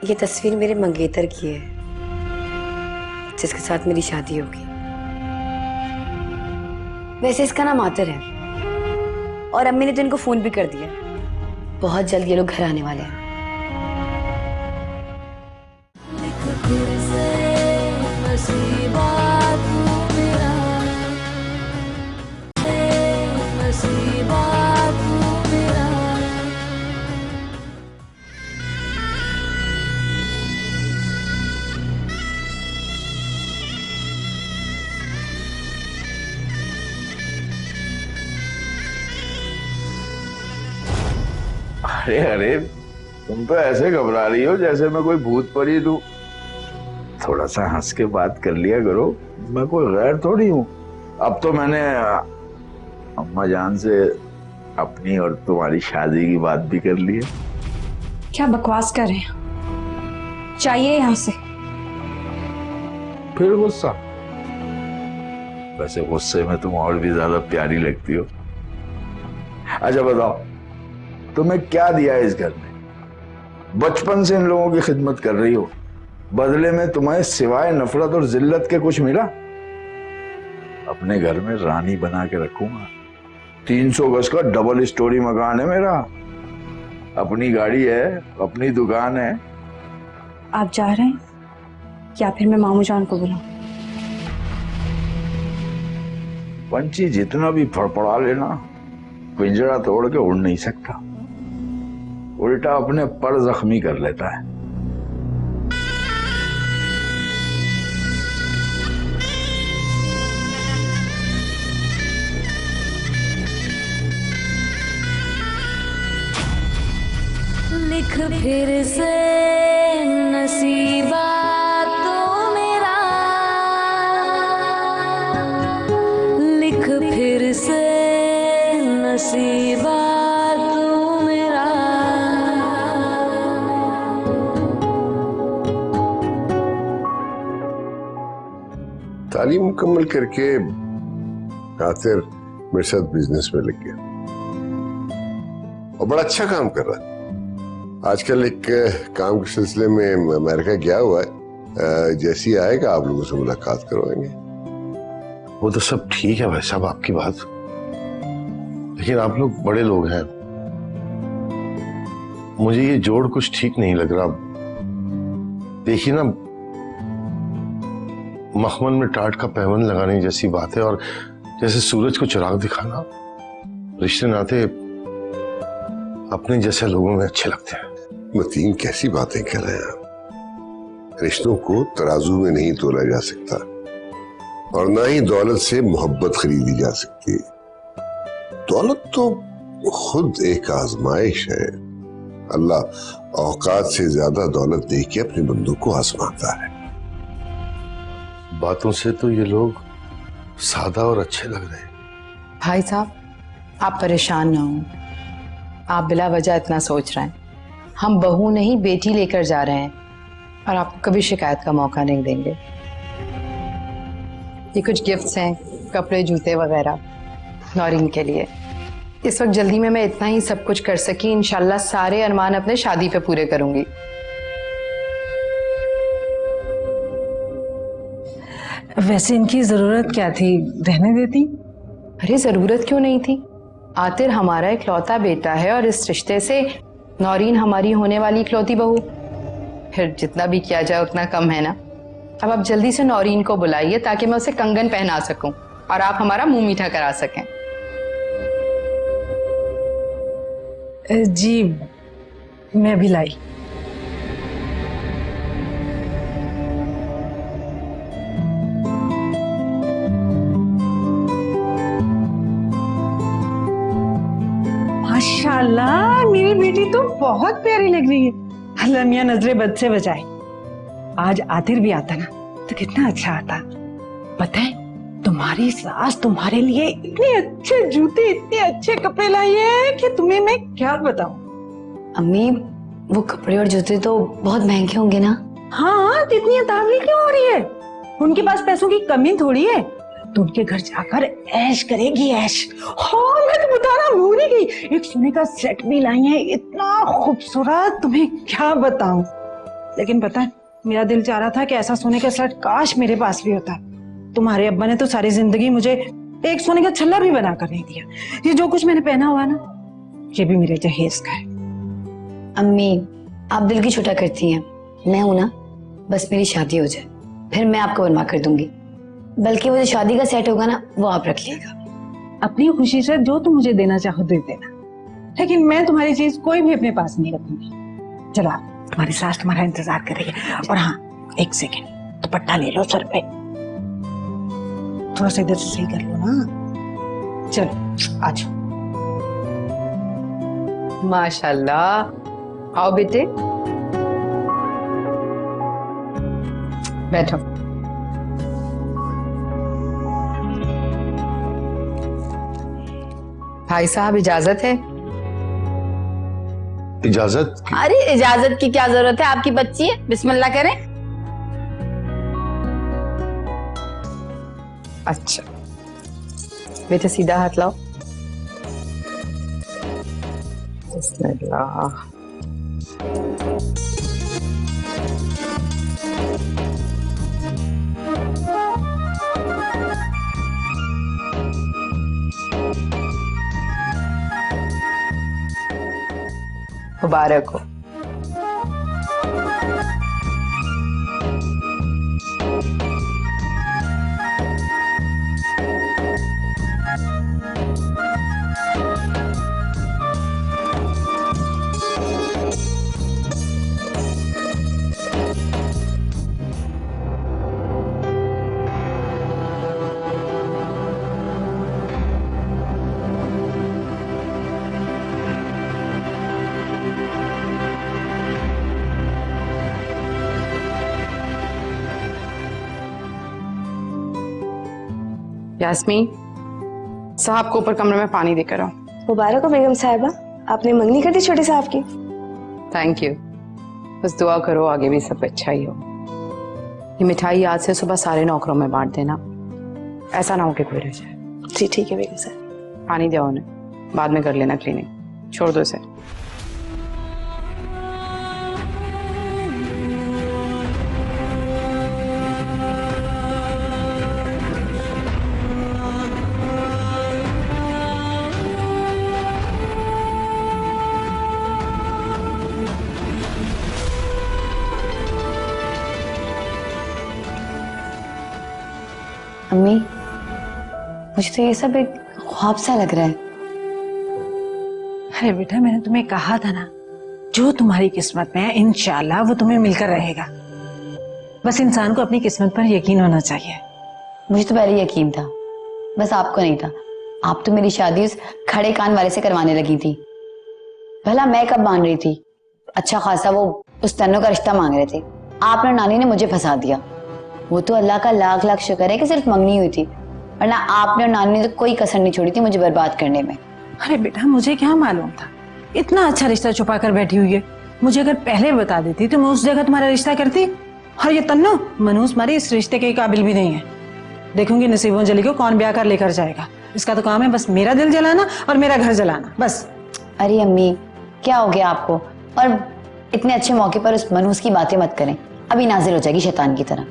ये तस्वीर मेरे मंगेतर की है, जिसके साथ मेरी शादी होगी। वैसे इसका नाम आतर है और अम्मी ने तो इनको फोन भी कर दिया। बहुत जल्द ये लोग घर आने वाले हैं। अरे अरे, तुम तो ऐसे घबरा रही हो जैसे मैं कोई भूत परी दूं। थोड़ा सा हंस के बात कर लिया करो, मैं कोई गैर थोड़ी हूँ। अब तो मैंने अम्मा जान से अपनी और तुम्हारी शादी की बात भी कर ली है। क्या बकवास कर रहे हैं? चाहिए यहाँ से। फिर गुस्सा? वैसे गुस्से में तुम और भी ज्यादा प्यारी लगती हो। अच्छा बताओ, तुम्हें क्या दिया है इस घर में? बचपन से इन लोगों की खिदमत कर रही हो, बदले में तुम्हें सिवाय नफरत और जिल्लत के कुछ मिला? अपने घर में रानी बना के रखूंगा। 300 गज का डबल स्टोरी मकान है मेरा, अपनी गाड़ी है, अपनी दुकान है। आप जा रहे हैं या फिर मैं मामू जान को बुलाऊं? पंछी जितना भी फड़फड़ा लेना, पिंजरा तोड़ के उड़ नहीं सकता, उल्टा अपने पर जख्मी कर लेता है। लिख फिर से नसीबा तो मेरा, लिख फिर से नसीबा तो मेरा। तालीम मुकम्मल करके आतिर मेरे साथ बिजनेस में लग गया और बड़ा अच्छा काम कर रहा है। आजकल एक काम के सिलसिले में अमेरिका गया हुआ है, जैसे ही आएगा आप लोगों से मुलाकात करवाएंगे। वो तो सब ठीक है भाई साहब, आपकी बात, लेकिन आप लोग बड़े लोग हैं, मुझे ये जोड़ कुछ ठीक नहीं लग रहा। देखिए ना, मखमल में टाट का पैबंद लगाने जैसी बात है, और जैसे सूरज को चिराग दिखाना। रिश्ते नाते अपने जैसे लोगों में अच्छे लगते हैं। मतीन, कैसी बातें कह रहे हैं आप? रिश्तों को तराजू में नहीं तोला जा सकता और ना ही दौलत से मोहब्बत खरीदी जा सकती। दौलत तो खुद एक आजमाइश है। अल्लाह औकात से ज्यादा दौलत दे के अपने बंदों को आजमाता है। बातों से तो ये लोग सादा और अच्छे लग रहे हैं। भाई साहब, आप परेशान ना हो, आप बिला वजह इतना सोच रहे हैं। हम बहू नहीं बेटी लेकर जा रहे हैं और आपको कभी शिकायत का मौका नहीं देंगे। ये कुछ गिफ्ट्स हैं, कपड़े जूते वगैरह नौरीन के लिए। इस वक्त जल्दी में मैं इतना ही सब कुछ कर सकी। इंशाल्लाह सारे अरमान अपने शादी पे पूरे करूंगी। वैसे इनकी जरूरत क्या थी, रहने देती? अरे जरूरत क्यों नहीं थी? आतिर हमारा इकलौता बेटा है और इस रिश्ते से नौरीन हमारी होने वाली इकलौती बहू। फिर जितना भी किया जाए उतना कम है ना। अब आप जल्दी से नौरीन को बुलाइए ताकि मैं उसे कंगन पहना सकूं और आप हमारा मुंह मीठा करा सकें। जी मैं भी लाई। माशाल्लाह, मेरी बेटी तो बहुत प्यारी लग रही है। अल्लाह मियां नजरे बद से बचाए। आज आतिर भी आता ना तो कितना अच्छा आता। पता है, तुम्हारी सास तुम्हारे लिए इतने अच्छे जूते, इतने अच्छे कपड़े लाई है कि तुम्हें मैं क्या बताऊं। अम्मी, वो कपड़े और जूते तो बहुत महंगे होंगे ना? हाँ, तो इतनी तावली क्यों हो रही है? उनके पास पैसों की कमी थोड़ी है। तो उनके घर जाकर ऐश करेगी, ऐश। हाँ, मैं तो बताना भूल ही गई, एक सोने का सेट भी लाई है, इतना खूबसूरत, तुम्हें क्या बताऊं। लेकिन पता है, मेरा दिल चाह रहा था कि ऐसा सोने का सेट काश मेरे पास भी होता। तुम्हारे अब्बा ने तो सारी जिंदगी मुझे एक सोने का छल्ला भी बना कर नहीं दिया। ये जो कुछ मैंने पहना हुआ ना, ये भी मेरे जहेज का है। अम्मी, आप दिल की छोटा करती हैं। मैं हूं ना, बस मेरी शादी हो जाए, फिर मैं आपको बनवा कर दूंगी। बल्कि वो जो शादी का सेट होगा ना, वो आप रख लीजिएगा। अपनी खुशी से जो तुम मुझे देना चाहो दे देना, लेकिन मैं तुम्हारी चीज कोई भी अपने पास नहीं रखूंगी। चलो, तुम्हारी सास तुम्हारा इंतजार करेगी। और हाँ, एक सेकेंड, दुपट्टा ले लो सर पे, थोड़ा सा इधर से सही कर लो ना। चलो आ जाओ। माशाल्लाह, आओ बेटे, बैठो। भाई साहब, इजाजत है? इजाजत? अरे इजाजत की क्या जरूरत है, आपकी बच्ची है, बिस्मिल्लाह करें। अच्छा बेटे, सीधा हाथ लाओ। बिस्मिल्लाह। मुबारक हो। यास्मीन, साहब को ऊपर कमरे में पानी देकर आओ। मुबारक हो बेगम साहिबा, आपने मंगनी कर दी छोटे साहब की। Thank you. बस दुआ करो आगे भी सब अच्छा ही हो। ये मिठाई आज से सुबह सारे नौकरों में बांट देना, ऐसा ना हो कि कोई रह जाए। जी ठीक है बेगम साहब। पानी दो उन्हें, बाद में कर लेना क्लीनिंग, छोड़ दो इसे। अम्मी, मुझे तो ये सब एक ख्वाब सा लग रहा है। अरे बेटा, मैंने तुम्हें कहा था ना, जो तुम्हारी किस्मत में है इंशाल्लाह वो तुम्हें मिलकर रहेगा। बस इंसान को अपनी किस्मत पर यकीन होना चाहिए। मुझे तो पहले यकीन था, बस आपको नहीं था। आप तो मेरी शादी उस खड़े कान वाले से करवाने लगी थी। भला मैं कब मान रही थी? अच्छा खासा वो उस तन्नो का रिश्ता मांग रहे थे, आपने नानी ने मुझे फंसा दिया। वो तो अल्लाह का लाख लाख शुक्र है कि सिर्फ मंगनी हुई थी, वरना आपने और नानी ने तो कोई कसर नहीं छोड़ी थी मुझे बर्बाद करने में। अरे बेटा, मुझे क्या मालूम था, इतना अच्छा रिश्ता छुपा कर बैठी हुई है। मुझे अगर पहले बता देती तो मैं उस जगह तुम्हारा रिश्ता करती। और ये तन्नो मनूस मारी इस रिश्ते के काबिल भी नहीं है। देखूंगी नसीबों जली को कौन ब्याह कर लेकर जाएगा। इसका तो काम है बस मेरा दिल जलाना और मेरा घर जलाना, बस। अरे अम्मी, क्या हो गया आपको? और इतने अच्छे मौके पर उस मनूस की बातें मत करें, अभी नाजिल हो जाएगी शैतान की तरह।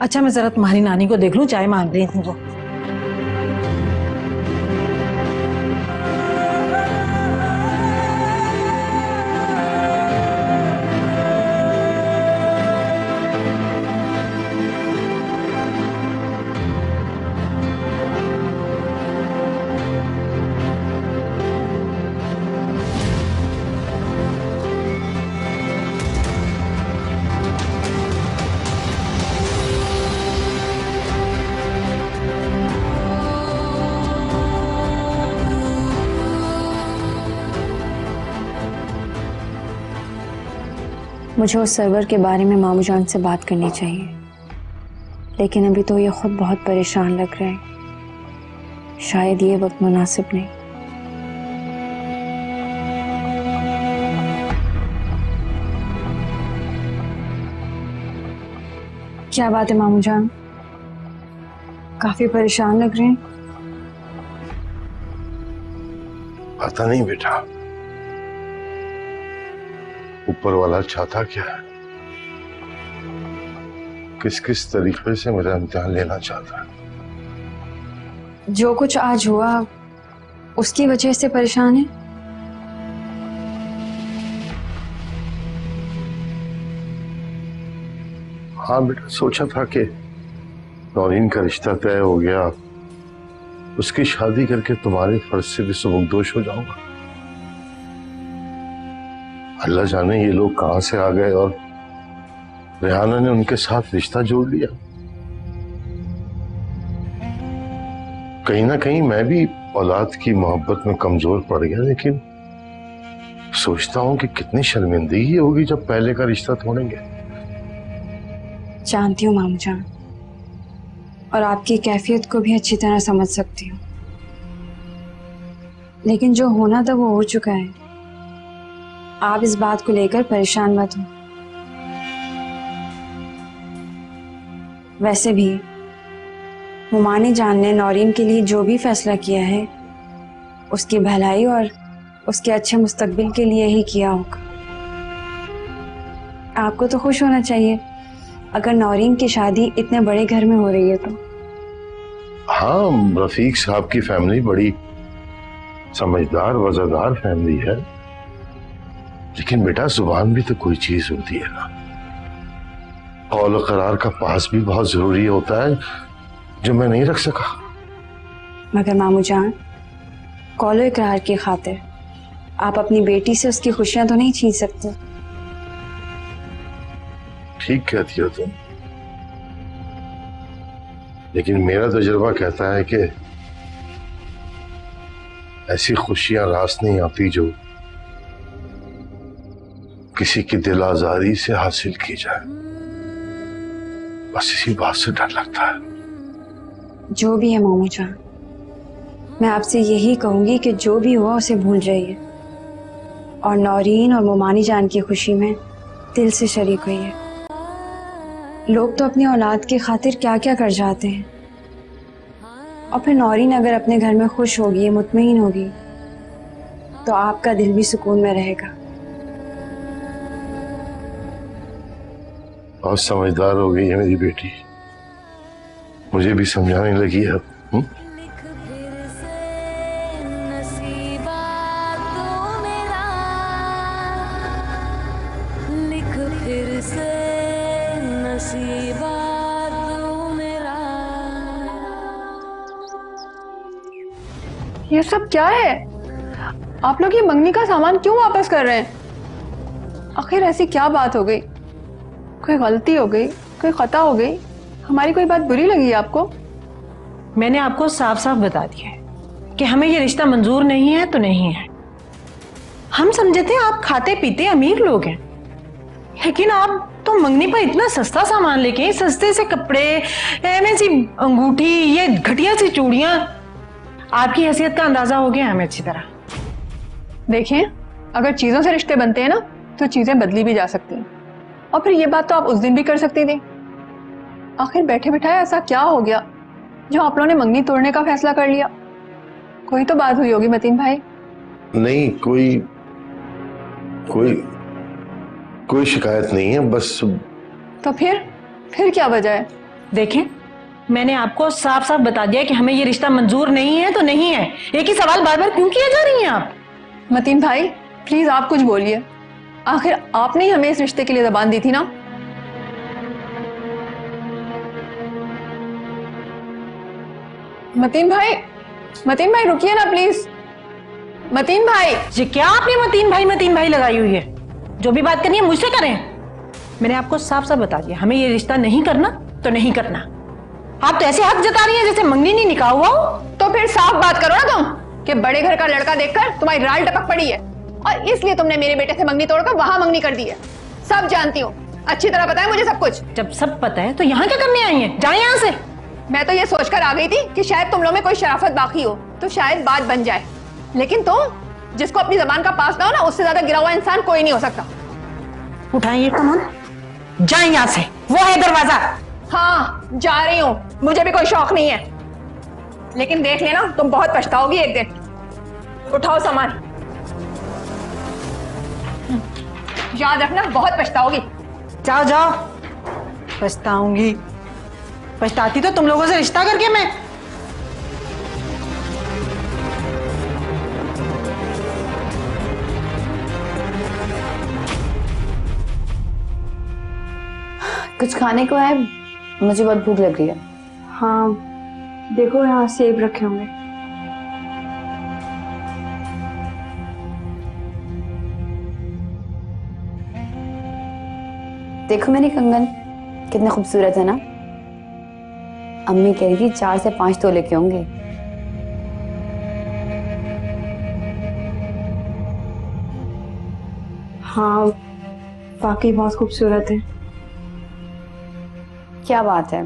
अच्छा, मैं जरा तुम्हारी नानी को देख लूं, चाय मांग रही थी वो। मुझे उस सर्वर के बारे में मामू जान से बात करनी चाहिए, लेकिन अभी तो ये खुद बहुत परेशान लग रहे हैं। शायद ये वक्त मुनासिब नहीं। क्या बात है मामू जान? काफी परेशान लग रहे हैं। पता नहीं बेटा, ऊपर वाला चाहता क्या है, किस किस तरीके से मेरा इम्तिहान लेना चाहता है। जो कुछ आज हुआ उसकी वजह से परेशान है। हाँ बेटा, सोचा था कि नौरीन का रिश्ता तय हो गया, उसकी शादी करके तुम्हारे फर्ज से भी सुबकदोश हो जाऊंगा। अल्लाह जाने ये लोग कहां से आ गए और रेहाना ने उनके साथ रिश्ता जोड़ लिया। कहीं ना कहीं मैं भी औलाद की मोहब्बत में कमजोर पड़ गया, लेकिन सोचता हूं कि कितनी शर्मिंदगी होगी जब पहले का रिश्ता तोड़ेंगे। जानती हूँ मामू जान, और आपकी कैफियत को भी अच्छी तरह समझ सकती हूँ, लेकिन जो होना था वो हो चुका है। आप इस बात को लेकर परेशान मत हो। वैसे भी मुमानी जान ने नौरीन के लिए जो भी फैसला किया है उसकी भलाई और उसके अच्छे मुस्तकबिल के लिए ही किया होगा। आपको तो खुश होना चाहिए अगर नौरीन की शादी इतने बड़े घर में हो रही है तो। हाँ, रफीक साहब की फैमिली बड़ी समझदार वफादार फैमिली है, लेकिन बेटा जुबान भी तो कोई चीज होती है ना। कौल और करार का पास भी बहुत जरूरी होता है, जो मैं नहीं रख सका। मगर मामू जान, कौल इकरार की खातिर आप अपनी बेटी से उसकी खुशियां तो नहीं छीन सकते। ठीक कहती हो तुम, लेकिन मेरा तजुर्बा कहता है कि ऐसी खुशियां रास नहीं आती जो किसी की दिल आजारी से हासिल की जाए। बस इसी बात से डर लगता है। जो भी है मामू जान, मैं आपसे यही कहूंगी कि जो भी हुआ उसे भूल जाइए और नौरीन और मुमानी जान की खुशी में दिल से शरीक होइए। लोग तो अपनी औलाद की खातिर क्या क्या कर जाते हैं, और फिर नौरीन अगर अपने घर में खुश होगी, मुतमईन होगी, तो आपका दिल भी सुकून में रहेगा। बहुत समझदार हो गई है मेरी बेटी, मुझे भी समझाने लगी है। लिख फिर से नसीबा तू मेरा, लिख फिर से नसीबा तू मेरा। ये सब क्या है? आप लोग ये मंगनी का सामान क्यों वापस कर रहे हैं? आखिर ऐसी क्या बात हो गई? कोई गलती हो गई, कोई खता हो गई, हमारी कोई बात बुरी लगी आपको? मैंने आपको साफ साफ बता दिया है कि हमें ये रिश्ता मंजूर नहीं है तो नहीं है। हम समझे थे आप खाते पीते अमीर लोग हैं, लेकिन आप तो मंगनी पर इतना सस्ता सामान लेके, सस्ते से कपड़े, ऐसी अंगूठी, ये घटिया सी चूड़ियां, आपकी हैसियत का अंदाजा हो गया हमें अच्छी तरह। देखें, अगर चीजों से रिश्ते बनते हैं ना तो चीजें बदली भी जा सकती हैं, और फिर ये बात तो आप उस दिन भी कर सकती थी। आखिर बैठे बिठाए ऐसा क्या हो गया जो आप लोगों ने मंगनी तोड़ने का फैसला कर लिया? कोई तो बात हुई होगी मतीन भाई। नहीं, कोई शिकायत नहीं है, बस। तो फिर क्या वजह है? देखें, मैंने आपको साफ साफ बता दिया कि हमें ये रिश्ता मंजूर नहीं है तो नहीं है। एक ही सवाल बार बार क्यों किया जा रही हैं आप? मतीन भाई प्लीज आप कुछ बोलिए, आखिर आपने ही हमें इस रिश्ते के लिए ज़बान दी थी ना। मतीन भाई रुकिए ना प्लीज। मतीन भाई, जी क्या आपने मतीन भाई लगाई हुई है? जो भी बात करनी है मुझसे करें। मैंने आपको साफ साफ बता दिया, हमें ये रिश्ता नहीं करना तो नहीं करना। आप तो ऐसे हक जता रही हैं जैसे मंगनी नहीं निकाह हुआ हो। तो फिर साफ बात करो ना तुम कि बड़े घर का लड़का देखकर तुम्हारी राल टपक पड़ी है और इसलिए तुमने मेरे बेटे से मंगनी तोड़कर वहां मंगनी कर दी है। सब जानती हूँ, अच्छी तरह पता है मुझे सब कुछ। जब सब पता है तो यहाँ क्या करने आई हैं? जाए यहाँ से। मैं तो ये सोचकर आ गई थी कि शायद तुम लोग में कोई शराफत बाकी हो तो शायद बात बन जाए, लेकिन तुम जिसको अपनी जबान का पास ना हो ना, उससे ज्यादा गिरा हुआ इंसान कोई नहीं हो सकता। उठाएं ये सामान, जाए यहाँ से, वो है दरवाजा। हाँ जा रही हूँ, मुझे भी कोई शौक नहीं है। लेकिन देख लेना, तुम बहुत पछताओगी एक दिन। उठाओ सामान, याद रखना बहुत पछताओगी। जाओ जाओ, पछताऊंगी? पछताती तो तुम लोगों से रिश्ता करके मैं। कुछ खाने को है? मुझे बहुत भूख लग रही है। हाँ देखो, यहाँ सेब रखे होंगे। देखो मेरी कंगन कितने खूबसूरत है ना। अम्मी कह रही थी 4 से 5 तोले के होंगे। हाँ वाकई बहुत खूबसूरत है। क्या बात है,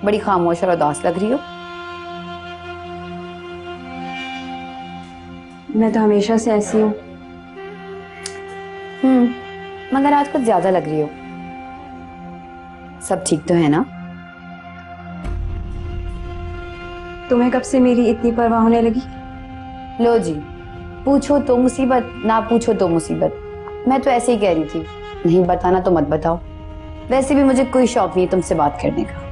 बड़ी खामोश और उदास लग रही हो। मैं तो हमेशा से ऐसी हूँ। मगर आज कुछ ज्यादा लग रही हो। सब ठीक तो है ना? तुम्हें कब से मेरी इतनी परवाह होने लगी? लो जी, पूछो तो मुसीबत, ना पूछो तो मुसीबत। मैं तो ऐसे ही कह रही थी, नहीं बताना तो मत बताओ। वैसे भी मुझे कोई शौक नहीं तुमसे बात करने का।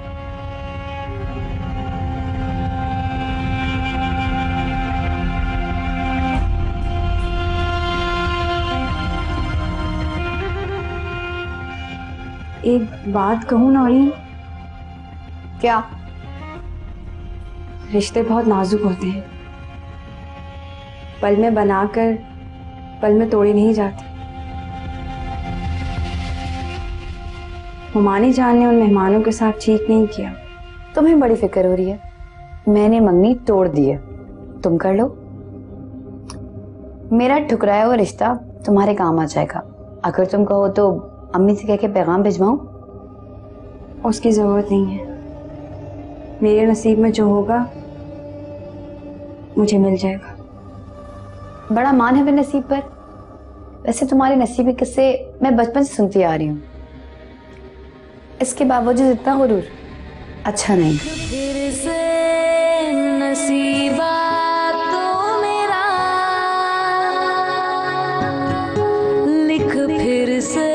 एक बात कहूँ नौरीन? क्या? रिश्ते बहुत नाजुक होते हैं, पल में बनाकर पल में तोड़े नहीं जाते। हुमानी जान ने उन मेहमानों के साथ ठीक नहीं किया। तुम्हें बड़ी फिक्र हो रही है। मैंने मंगनी तोड़ दी है, तुम कर लो। मेरा ठुकराया हुआ रिश्ता तुम्हारे काम आ जाएगा। अगर तुम कहो तो अम्मी से कह के पैगाम भिजवाऊं? उसकी जरूरत नहीं है। मेरे नसीब में जो होगा मुझे मिल जाएगा। बड़ा मान है मेरे नसीब पर। वैसे तुम्हारे नसीब के किस्से मैं बचपन से सुनती आ रही हूँ। इसके बावजूद इतना गुरूर अच्छा नहीं। फिर से नसीबा तो मेरा, लिख फिर से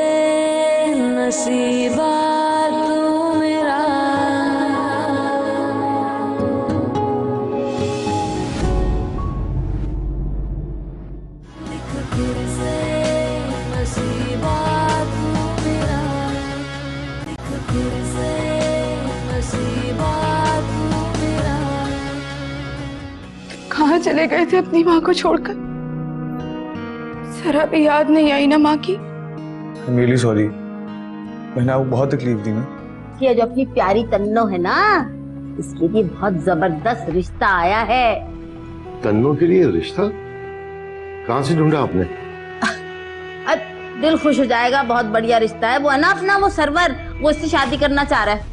नसीबा तो मेरा। लिख फिर से नसीबा तो मेरा, लिख फिर से नसीबा तो मेरा। कहाँ चले गए थे अपनी माँ को छोड़कर? जरा भी याद नहीं आई ना माँ की? रियली सॉरी, मैंने आपको बहुत तकलीफ दी ना। ये जो अपनी प्यारी तन्नो है ना, इसके लिए बहुत जबरदस्त रिश्ता आया है। तन्नो के लिए रिश्ता? कहाँ से ढूंढा आपने? दिल खुश हो जाएगा, बहुत बढ़िया रिश्ता है वो है ना अपना, वो सरवर, वो इससे शादी करना चाह रहा है।